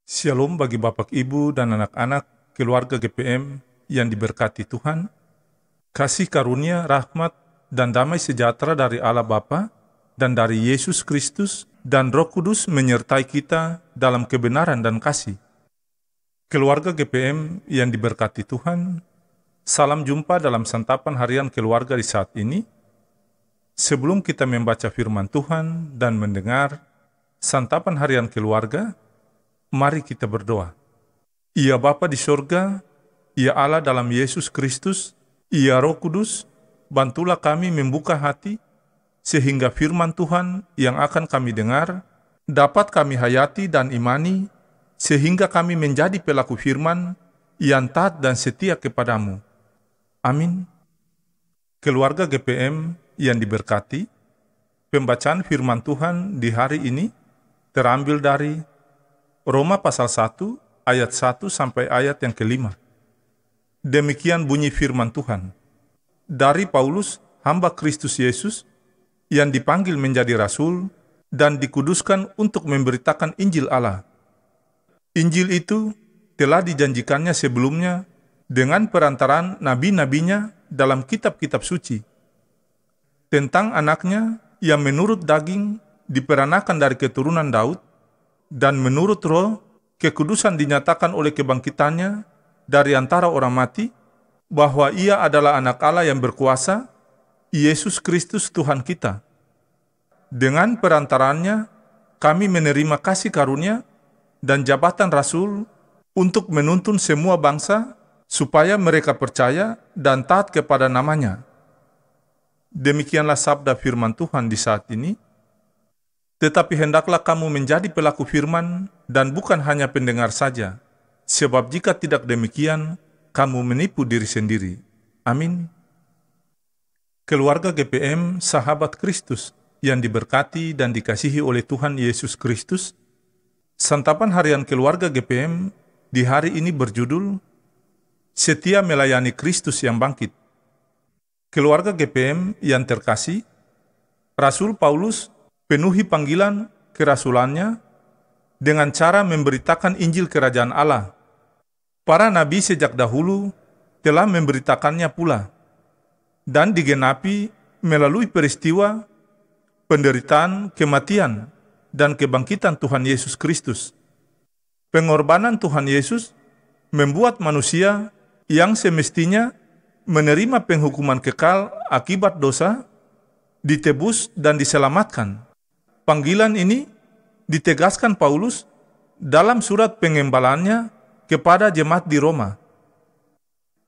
Shalom bagi Bapak, Ibu, dan anak-anak keluarga GPM yang diberkati Tuhan. Kasih karunia, rahmat, dan damai sejahtera dari Allah Bapa dan dari Yesus Kristus dan Roh Kudus menyertai kita dalam kebenaran dan kasih. Keluarga GPM yang diberkati Tuhan, salam jumpa dalam santapan harian keluarga di saat ini. Sebelum kita membaca firman Tuhan dan mendengar santapan harian keluarga, mari kita berdoa. Ya Bapa di sorga, ya Allah dalam Yesus Kristus, ya Roh Kudus, bantulah kami membuka hati, sehingga firman Tuhan yang akan kami dengar, dapat kami hayati dan imani, sehingga kami menjadi pelaku firman yang taat dan setia kepadamu. Amin. Keluarga GPM yang diberkati, pembacaan firman Tuhan di hari ini terambil dari Roma pasal 1, ayat 1 sampai ayat yang kelima. Demikian bunyi firman Tuhan. Dari Paulus, hamba Kristus Yesus, yang dipanggil menjadi rasul dan dikuduskan untuk memberitakan Injil Allah. Injil itu telah dijanjikannya sebelumnya dengan perantaraan nabi-nabinya dalam kitab-kitab suci, tentang anaknya yang menurut daging diperanakan dari keturunan Daud, dan menurut roh, kekudusan dinyatakan oleh kebangkitannya dari antara orang mati, bahwa ia adalah anak Allah yang berkuasa, Yesus Kristus Tuhan kita. Dengan perantarannya, kami menerima kasih karunia dan jabatan rasul untuk menuntun semua bangsa, supaya mereka percaya dan taat kepada namanya. Demikianlah sabda firman Tuhan di saat ini. Tetapi hendaklah kamu menjadi pelaku firman dan bukan hanya pendengar saja, sebab jika tidak demikian, kamu menipu diri sendiri. Amin. Keluarga GPM, sahabat Kristus yang diberkati dan dikasihi oleh Tuhan Yesus Kristus, santapan harian keluarga GPM di hari ini berjudul Setia Melayani Kristus yang Bangkit. Keluarga GPM yang terkasih, Rasul Paulus penuhi panggilan kerasulannya dengan cara memberitakan Injil Kerajaan Allah. Para nabi sejak dahulu telah memberitakannya pula, dan digenapi melalui peristiwa penderitaan, kematian, dan kebangkitan Tuhan Yesus Kristus. Pengorbanan Tuhan Yesus membuat manusia yang semestinya menerima penghukuman kekal akibat dosa, ditebus dan diselamatkan. Panggilan ini ditegaskan Paulus dalam surat pengembalannya kepada jemaat di Roma.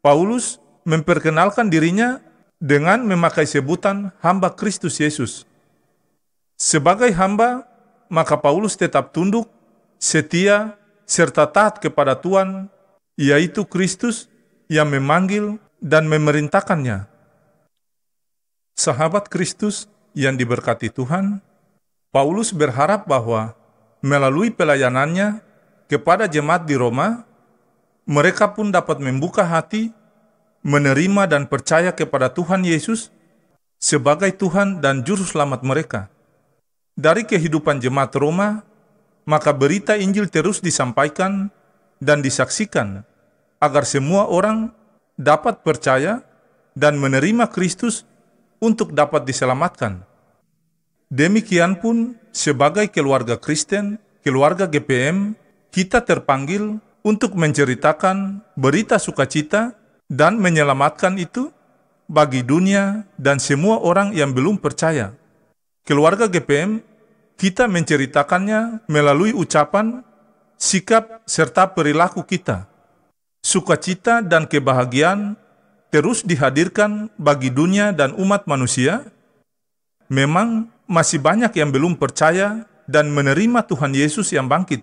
Paulus memperkenalkan dirinya dengan memakai sebutan hamba Kristus Yesus. Sebagai hamba, maka Paulus tetap tunduk, setia, serta taat kepada Tuhan, yaitu Kristus yang memanggil dan memerintahkannya. Sahabat Kristus yang diberkati Tuhan, Paulus berharap bahwa melalui pelayanannya kepada jemaat di Roma, mereka pun dapat membuka hati, menerima dan percaya kepada Tuhan Yesus sebagai Tuhan dan Juru Selamat mereka. Dari kehidupan jemaat Roma, maka berita Injil terus disampaikan dan disaksikan, agar semua orang dapat percaya dan menerima Kristus untuk dapat diselamatkan. Demikian pun sebagai keluarga Kristen, keluarga GPM, kita terpanggil untuk menceritakan berita sukacita dan menyelamatkan itu bagi dunia dan semua orang yang belum percaya. Keluarga GPM, kita menceritakannya melalui ucapan, sikap, serta perilaku kita. Sukacita dan kebahagiaan terus dihadirkan bagi dunia dan umat manusia. Memang masih banyak yang belum percaya dan menerima Tuhan Yesus yang bangkit.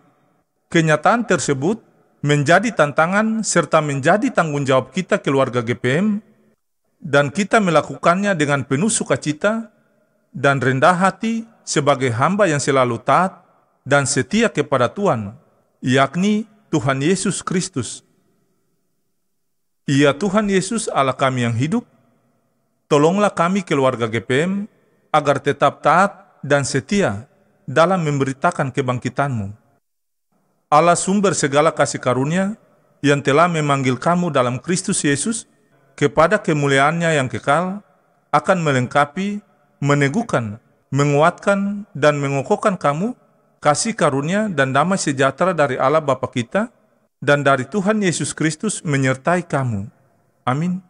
Kenyataan tersebut menjadi tantangan serta menjadi tanggung jawab kita keluarga GPM, dan kita melakukannya dengan penuh sukacita dan rendah hati sebagai hamba yang selalu taat dan setia kepada Tuhan, yakni Tuhan Yesus Kristus. Ya Tuhan Yesus Allah kami yang hidup, tolonglah kami keluarga GPM agar tetap taat dan setia dalam memberitakan kebangkitan-Mu. Allah sumber segala kasih karunia yang telah memanggil kamu dalam Kristus Yesus kepada kemuliaannya yang kekal, akan melengkapi, meneguhkan, menguatkan, dan mengokohkan kamu, kasih karunia dan damai sejahtera dari Allah Bapa kita dan dari Tuhan Yesus Kristus menyertai kamu. Amin.